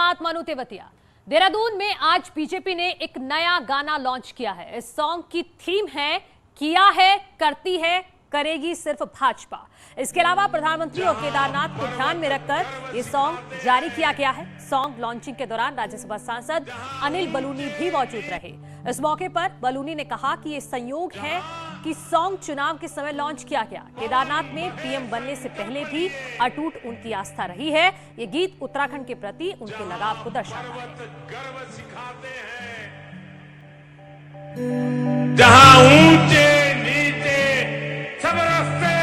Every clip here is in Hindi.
साथ मनु तेवतिया। देहरादून में आज बीजेपी ने एक नया गाना लॉन्च किया है। इस सॉन्ग की थीम है किया है, करती है, करेगी सिर्फ भाजपा। इसके अलावा प्रधानमंत्री और केदारनाथ को ध्यान में रखकर ये सॉन्ग जारी किया गया है। सॉन्ग लॉन्चिंग के दौरान राज्यसभा सांसद अनिल बलूनी भी मौजूद रहे। इस मौके पर बलूनी ने कहा कि ये संयोग है कि सॉन्ग चुनाव के समय लॉन्च किया गया। केदारनाथ में पीएम बनने से पहले भी अटूट उनकी आस्था रही है। ये गीत उत्तराखंड के प्रति उनके लगाव को दर्शाता है। जहां ऊंचे नीचे सब रास्ते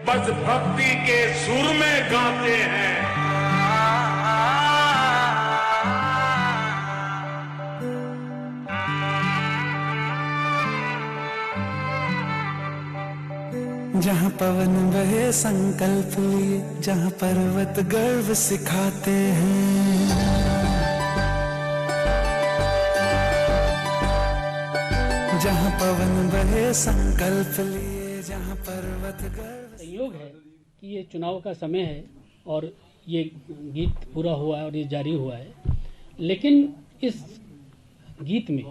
बस भक्ति के सुर में गाते हैं। जहाँ पवन बहे संकल्प लिए, जहाँ पर्वत गर्व सिखाते हैं, जहाँ पवन बहे संकल्प लिए, जहाँ पर्वत गर्व। संयोग है कि ये चुनाव का समय है और ये गीत पूरा हुआ है और ये जारी हुआ है, लेकिन इस गीत में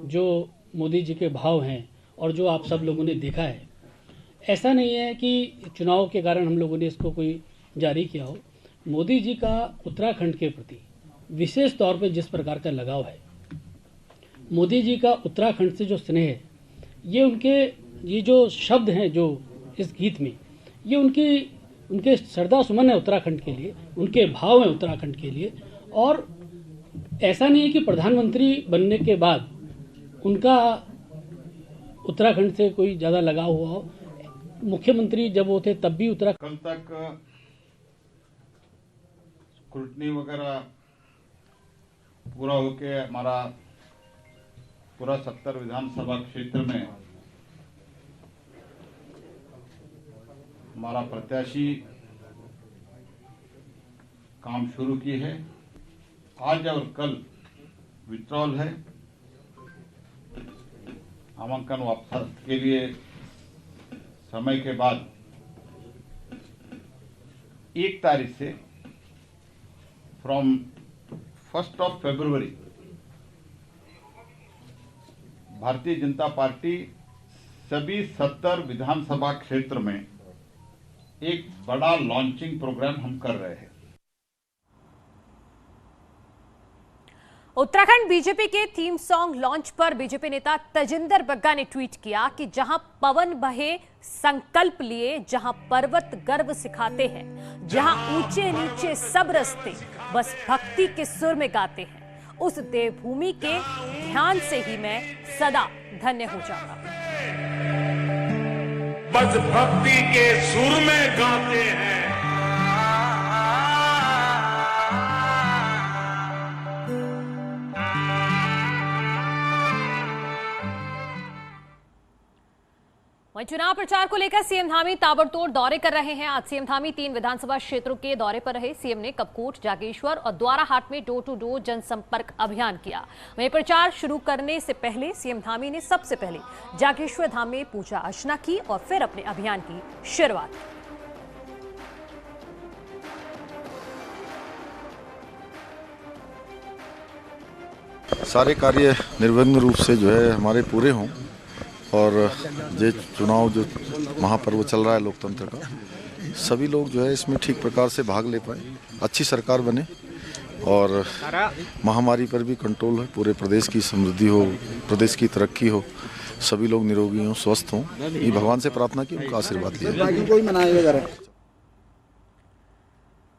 जो मोदी जी के भाव हैं और जो आप सब लोगों ने देखा है, ऐसा नहीं है कि चुनाव के कारण हम लोगों ने इसको कोई जारी किया हो। मोदी जी का उत्तराखंड के प्रति विशेष तौर पे जिस प्रकार का लगाव है, मोदी जी का उत्तराखंड से जो स्नेह है, ये जो शब्द हैं जो इस गीत में, ये उनके श्रद्धा सुमन है उत्तराखंड के लिए, उनके भाव हैं उत्तराखंड के लिए। और ऐसा नहीं है कि प्रधानमंत्री बनने के बाद उनका उत्तराखंड से कोई ज़्यादा लगाव हुआ हो। मुख्यमंत्री जब वो थे तब भी कल तक स्क्रूटनी वगैरह पूरा होके हमारा पूरा 70 विधानसभा क्षेत्र में हमारा प्रत्याशी काम शुरू की है। आज और कल विड्रॉल है, नामांकन वापस के लिए समय के बाद 1 तारीख से from 1 February Bharatiya Janata party सभी 70 विधानसभा क्षेत्र में एक बड़ा लॉन्चिंग प्रोग्राम हम कर रहे हैं। उत्तराखंड बीजेपी के थीम सॉन्ग लॉन्च पर बीजेपी नेता तजिंदर बग्गा ने ट्वीट किया कि जहां पवन बहे संकल्प लिए, जहां पर्वत गर्व सिखाते हैं, जहां ऊंचे नीचे सब रास्ते बस भक्ति के सुर में गाते हैं, उस देवभूमि के ध्यान से ही मैं सदा धन्य हो जाता। बस भक्ति के सुर में गाते हैं। वहीं चुनाव प्रचार को लेकर सीएम धामी ताबड़तोड़ दौरे कर रहे हैं। आज सीएम धामी 3 विधानसभा क्षेत्रों के दौरे पर रहे। सीएम ने कपकोट, जागेश्वर और द्वाराहाट में डोर टू डोर जनसंपर्क अभियान किया। वहीं प्रचार शुरू करने से पहले सीएम धामी ने सबसे पहले जागेश्वर धाम में पूजा अर्चना की और फिर अपने अभियान की शुरुआत। सारे कार्य निर्विघ्न रूप से जो है हमारे पूरे हों और ये चुनाव जो महापर्व चल रहा है लोकतंत्र का, सभी लोग जो है इसमें ठीक प्रकार से भाग ले पाए, अच्छी सरकार बने और महामारी पर भी कंट्रोल हो, पूरे प्रदेश की समृद्धि हो, प्रदेश की तरक्की हो, सभी लोग निरोगी हों, स्वस्थ हों। ये भगवान से प्रार्थना की, उनका आशीर्वाद लिया।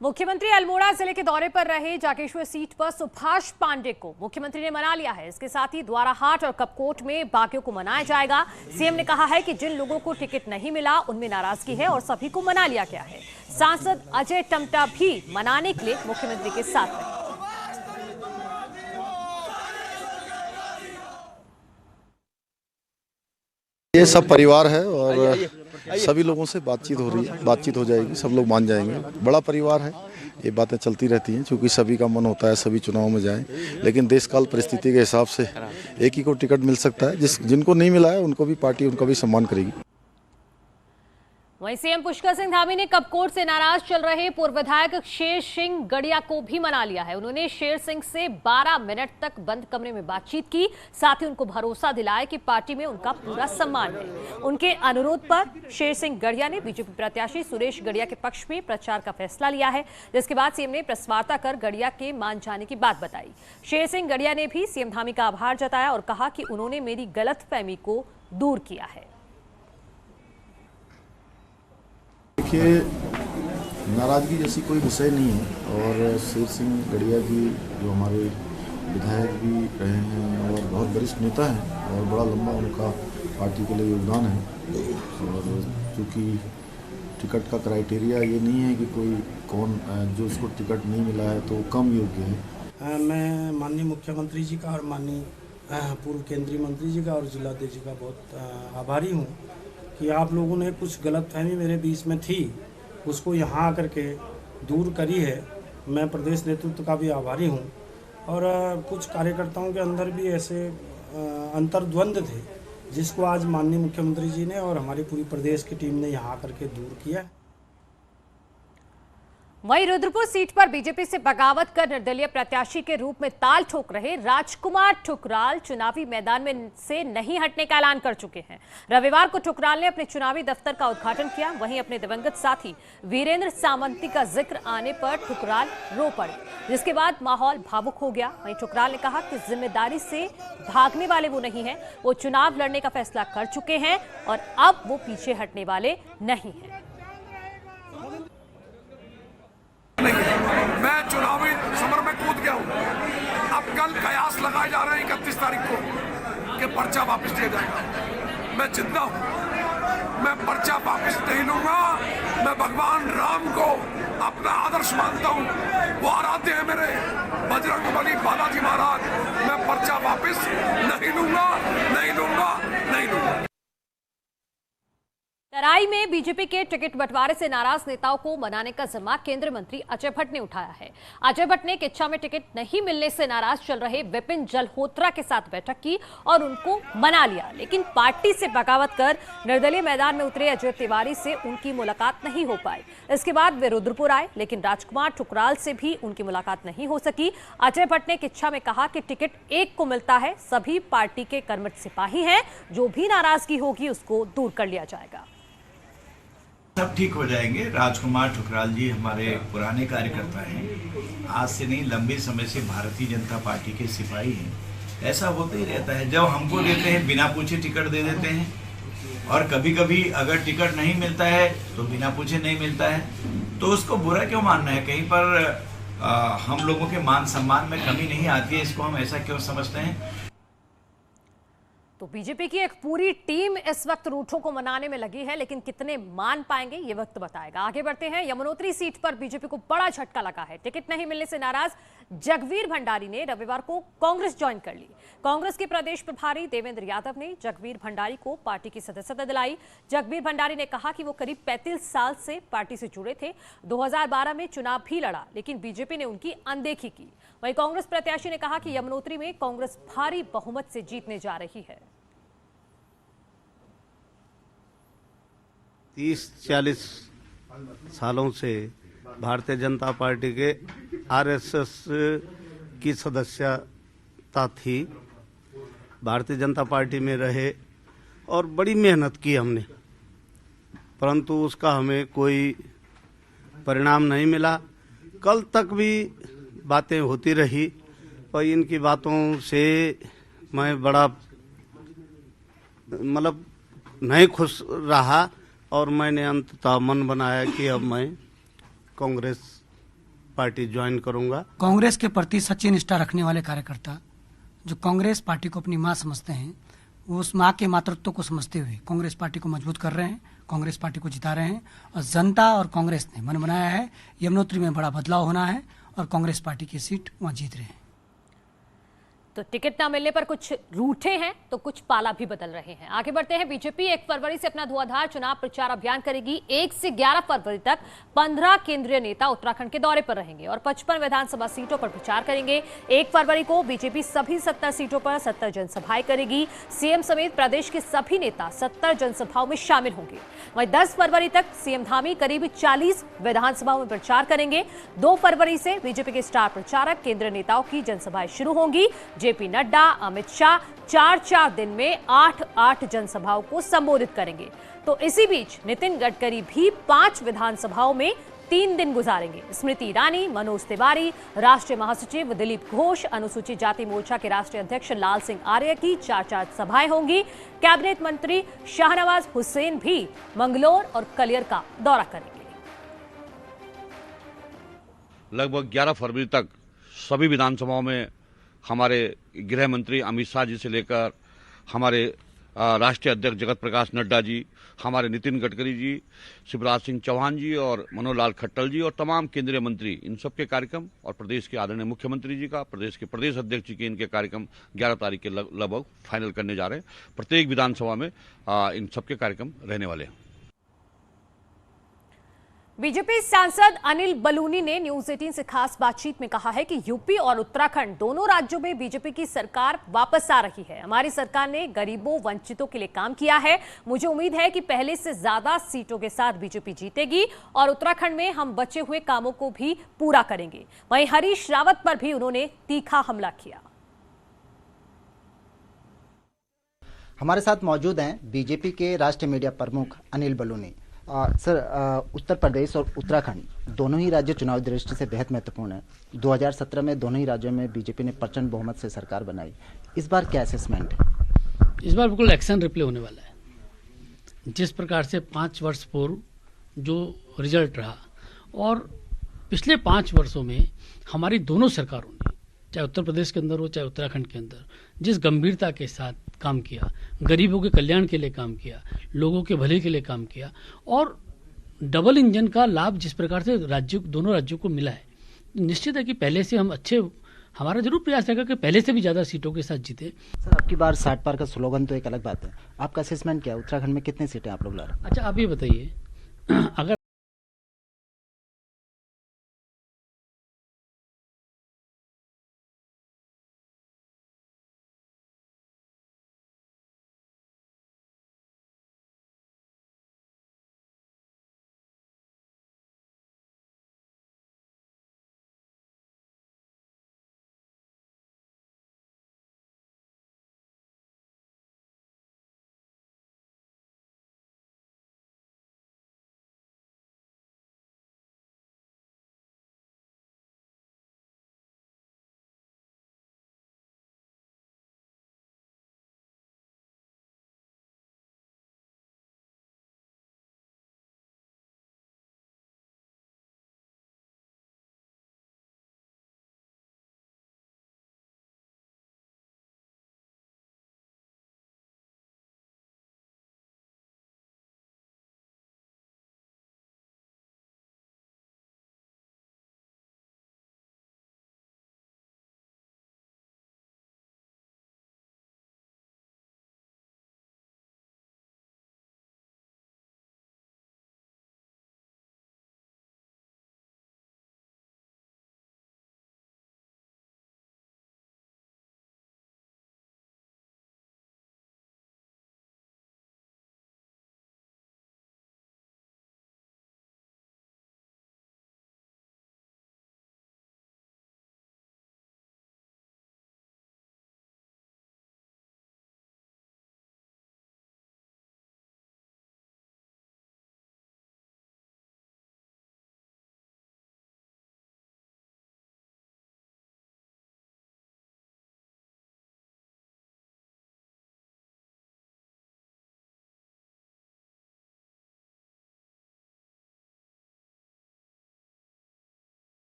मुख्यमंत्री अल्मोड़ा जिले के दौरे पर रहे। जागेश्वर सीट पर सुभाष पांडे को मुख्यमंत्री ने मना लिया है। इसके साथ ही द्वाराहाट और कपकोट में बागियों को मनाया जाएगा। सीएम ने कहा है कि जिन लोगों को टिकट नहीं मिला उनमें नाराजगी है और सभी को मना लिया गया है। सांसद अजय टमटा भी मनाने के लिए मुख्यमंत्री के साथ रहे। ये सब परिवार है और सभी लोगों से बातचीत हो रही है, बातचीत हो जाएगी, सब लोग मान जाएंगे। बड़ा परिवार है, ये बातें चलती रहती हैं, क्योंकि सभी का मन होता है सभी चुनाव में जाएं, लेकिन देश काल परिस्थिति के हिसाब से एक ही को टिकट मिल सकता है। जिनको नहीं मिला है उनको भी पार्टी उनका भी सम्मान करेगी। वहीं सीएम पुष्कर सिंह धामी ने कपकोट से नाराज चल रहे पूर्व विधायक शेर सिंह गड़िया को भी मना लिया है। उन्होंने शेर सिंह से 12 मिनट तक बंद कमरे में बातचीत की, साथ ही उनको भरोसा दिलाया कि पार्टी में उनका पूरा सम्मान है। उनके अनुरोध पर शेर सिंह गड़िया ने बीजेपी प्रत्याशी सुरेश गड़िया के पक्ष में प्रचार का फैसला लिया है, जिसके बाद सीएम ने प्रेस वार्ता कर गड़िया के मान जाने की बात बताई। शेर सिंह गड़िया ने भी सीएम धामी का आभार जताया और कहा कि उन्होंने मेरी गलतफहमी को दूर किया है। देखिए, नाराजगी जैसी कोई विषय नहीं है और शेर सिंह गड़िया जी जो हमारे विधायक भी रहे हैं और बहुत वरिष्ठ नेता हैं और बड़ा लंबा उनका पार्टी के लिए योगदान है। और चूँकि टिकट का क्राइटेरिया ये नहीं है कि कोई कौन जो उसको टिकट नहीं मिला है तो कम योग्य है। मैं माननीय मुख्यमंत्री जी का और माननीय पूर्व केंद्रीय मंत्री जी का और जिलाध्यक्ष जी का बहुत आभारी हूँ कि आप लोगों ने कुछ गलतफहमी मेरे बीच में थी, उसको यहाँ आकर के दूर करी है। मैं प्रदेश नेतृत्व का भी आभारी हूँ और कुछ कार्यकर्ताओं के अंदर भी ऐसे अंतर्द्वंद थे जिसको आज माननीय मुख्यमंत्री जी ने और हमारी पूरी प्रदेश की टीम ने यहाँ आकर के दूर किया। वहीं रुद्रपुर सीट पर बीजेपी से बगावत कर निर्दलीय प्रत्याशी के रूप में ताल ठोक रहे राजकुमार ठुकराल चुनावी मैदान में से नहीं हटने का ऐलान कर चुके हैं। रविवार को ठुकराल ने अपने चुनावी दफ्तर का उद्घाटन किया। वहीं अपने दिवंगत साथी वीरेंद्र सामंती का जिक्र आने पर ठुकराल रो पड़े, जिसके बाद माहौल भावुक हो गया। वहीं ठुकराल ने कहा कि जिम्मेदारी से भागने वाले वो नहीं है, वो चुनाव लड़ने का फैसला कर चुके हैं और अब वो पीछे हटने वाले नहीं है। मैं चुनावी समर में कूद गया हूँ। अब कल कयास लगाए जा रहे हैं 31 तारीख को कि पर्चा वापस लिया जाएगा। मैं जिंदा हूँ, मैं पर्चा वापस नहीं लूंगा। मैं भगवान राम को अपना आदर्श मानता हूँ, वो आराध्य है मेरे बजरंगबली बालाजी महाराज। मैं पर्चा वापस नहीं लूंगा, नहीं लूंगा, नहीं लूंगा। तराई में बीजेपी के टिकट बंटवारे से नाराज नेताओं को मनाने का जिम्मा केंद्रीय मंत्री अजय भट्ट ने उठाया है। अजय भट्ट ने इच्छा में टिकट नहीं मिलने से नाराज चल रहे विपिन जल्होत्रा के साथ बैठक की और उनको मना लिया, लेकिन पार्टी से बगावत कर निर्दलीय मैदान में उतरे अजय तिवारी से उनकी मुलाकात नहीं हो पाई। इसके बाद वे रुद्रपुर आए, लेकिन राजकुमार ठुकराल से भी उनकी मुलाकात नहीं हो सकी। अजय भट्ट ने इच्छा में कहा कि टिकट एक को मिलता है, सभी पार्टी के कर्मठ सिपाही हैं, जो भी नाराजगी होगी उसको दूर कर लिया जाएगा। सब ठीक हो जाएंगे। राजकुमार ठुकराल जी हमारे पुराने कार्यकर्ता हैं, आज से नहीं लंबे समय से भारतीय जनता पार्टी के सिपाही हैं। ऐसा होता ही रहता है, जब हमको देते हैं बिना पूछे टिकट दे देते हैं और कभी कभी अगर टिकट नहीं मिलता है तो बिना पूछे नहीं मिलता है, तो उसको बुरा क्यों मानना है। कहीं पर हम लोगों के मान सम्मान में कमी नहीं आती है, इसको हम ऐसा क्यों समझते हैं। तो बीजेपी की एक पूरी टीम इस वक्त रूठों को मनाने में लगी है, लेकिन कितने मान पाएंगे ये वक्त बताएगा। आगे बढ़ते हैं। यमुनोत्री सीट पर बीजेपी को बड़ा झटका लगा है। टिकट नहीं मिलने से नाराज जगवीर भंडारी ने रविवार को कांग्रेस ज्वाइन कर ली। कांग्रेस के प्रदेश प्रभारी देवेंद्र यादव ने जगवीर भंडारी को पार्टी की सदस्यता दिलाई। जगवीर भंडारी ने कहा कि वो करीब 35 साल से पार्टी से जुड़े थे। 2012 में चुनाव भी लड़ा, लेकिन बीजेपी ने उनकी अनदेखी की। वहीं कांग्रेस प्रत्याशी ने कहा कि यमुनोत्री में कांग्रेस भारी बहुमत से जीतने जा रही है। 30-40 सालों से भारतीय जनता पार्टी के आरएसएस की सदस्यता थी। भारतीय जनता पार्टी में रहे और बड़ी मेहनत की हमने, परंतु उसका हमें कोई परिणाम नहीं मिला। कल तक भी बातें होती रही और इनकी बातों से मैं बड़ा नहीं खुश रहा और मैंने अंततः मन बनाया कि अब मैं कांग्रेस पार्टी ज्वाइन करूंगा। कांग्रेस के प्रति सच्ची निष्ठा रखने वाले कार्यकर्ता जो कांग्रेस पार्टी को अपनी मां समझते हैं, वो उस मां के मातृत्व को समझते हुए कांग्रेस पार्टी को मजबूत कर रहे हैं, कांग्रेस पार्टी को जिता रहे हैं और जनता और कांग्रेस ने मन बनाया है यमुनोत्री में बड़ा बदलाव होना है और कांग्रेस पार्टी की सीट वहां जीत रहे हैं। तो टिकट न मिलने पर कुछ रूठे हैं तो कुछ पाला भी बदल रहे हैं। आगे बढ़ते हैं। बीजेपी 1 फरवरी से अपना धुआंधार चुनाव प्रचार अभियान करेगी। 1 से 11 फरवरी तक 15 केंद्रीय नेता उत्तराखंड के दौरे पर रहेंगे और 55 विधानसभा सीटों पर प्रचार करेंगे। 1 फरवरी को बीजेपी सभी 70 सीटों पर 70 जनसभाएं करेगी। सीएम समेत प्रदेश के सभी नेता 70 जनसभाओं में शामिल होंगे। वहीं 10 फरवरी तक सीएम धामी करीब 40 विधानसभाओं में प्रचार करेंगे। 2 फरवरी से बीजेपी के स्टार प्रचारक केंद्रीय नेताओं की जनसभाएं शुरू होंगी। जेपी नड्डा, अमित शाह 4 दिन में 8 जनसभाओं को संबोधित करेंगे। तो इसी बीच नितिन गडकरी भी 5 विधानसभाओं में 3 दिन गुजारेंगे। स्मृति ईरानी, मनोज तिवारी, राष्ट्रीय महासचिव दिलीप घोष, अनुसूचित जाति मोर्चा के राष्ट्रीय अध्यक्ष लाल सिंह आर्य की 4 सभाएं होंगी। कैबिनेट मंत्री शाहनवाज हुसैन भी मंगलौर और कलियर का दौरा करेंगे। लगभग 11 फरवरी तक सभी विधानसभाओं में हमारे गृह मंत्री अमित शाह जी से लेकर हमारे राष्ट्रीय अध्यक्ष जगत प्रकाश नड्डा जी, हमारे नितिन गडकरी जी, शिवराज सिंह चौहान जी और मनोहर लाल खट्टर जी और तमाम केंद्रीय मंत्री, इन सब के कार्यक्रम और प्रदेश के आदरणीय मुख्यमंत्री जी का, प्रदेश के प्रदेश अध्यक्ष जी के इनके कार्यक्रम 11 तारीख के लगभग फाइनल करने जा रहे हैं। प्रत्येक विधानसभा में इन सबके कार्यक्रम रहने वाले हैं। बीजेपी सांसद अनिल बलूनी ने न्यूज 18 से खास बातचीत में कहा है कि यूपी और उत्तराखंड दोनों राज्यों में बीजेपी की सरकार वापस आ रही है। हमारी सरकार ने गरीबों, वंचितों के लिए काम किया है। मुझे उम्मीद है कि पहले से ज्यादा सीटों के साथ बीजेपी जीतेगी और उत्तराखंड में हम बचे हुए कामों को भी पूरा करेंगे। वहीं हरीश रावत पर भी उन्होंने तीखा हमला किया। हमारे साथ मौजूद हैं बीजेपी के राष्ट्रीय मीडिया प्रमुख अनिल बलूनी। सर, उत्तर प्रदेश और उत्तराखंड दोनों ही राज्य चुनाव दृष्टि से बेहद महत्वपूर्ण है। 2017 में दोनों ही राज्यों में बीजेपी ने प्रचंड बहुमत से सरकार बनाई। इस बार क्या असेसमेंट है? इस बार बिल्कुल एक्शन रिप्ले होने वाला है। जिस प्रकार से 5 वर्ष पूर्व जो रिजल्ट रहा और पिछले 5 वर्षों में हमारी दोनों सरकारों ने, चाहे उत्तर प्रदेश के अंदर हो चाहे उत्तराखंड के अंदर, जिस गंभीरता के साथ काम किया, गरीबों के कल्याण के लिए काम किया, लोगों के भले के लिए काम किया और डबल इंजन का लाभ जिस प्रकार से दोनों राज्यों को मिला है, निश्चित है कि पहले से हम हमारा जरूर प्रयास रहेगा कि पहले से भी ज्यादा सीटों के साथ जीते। सर, आपकी बार 60 पार का स्लोगन तो एक अलग बात है, आपका असेसमेंट क्या है? उत्तराखंड में कितनी सीटें आप लोग ला रहे हैं? अच्छा, आप ये बताइए, अगर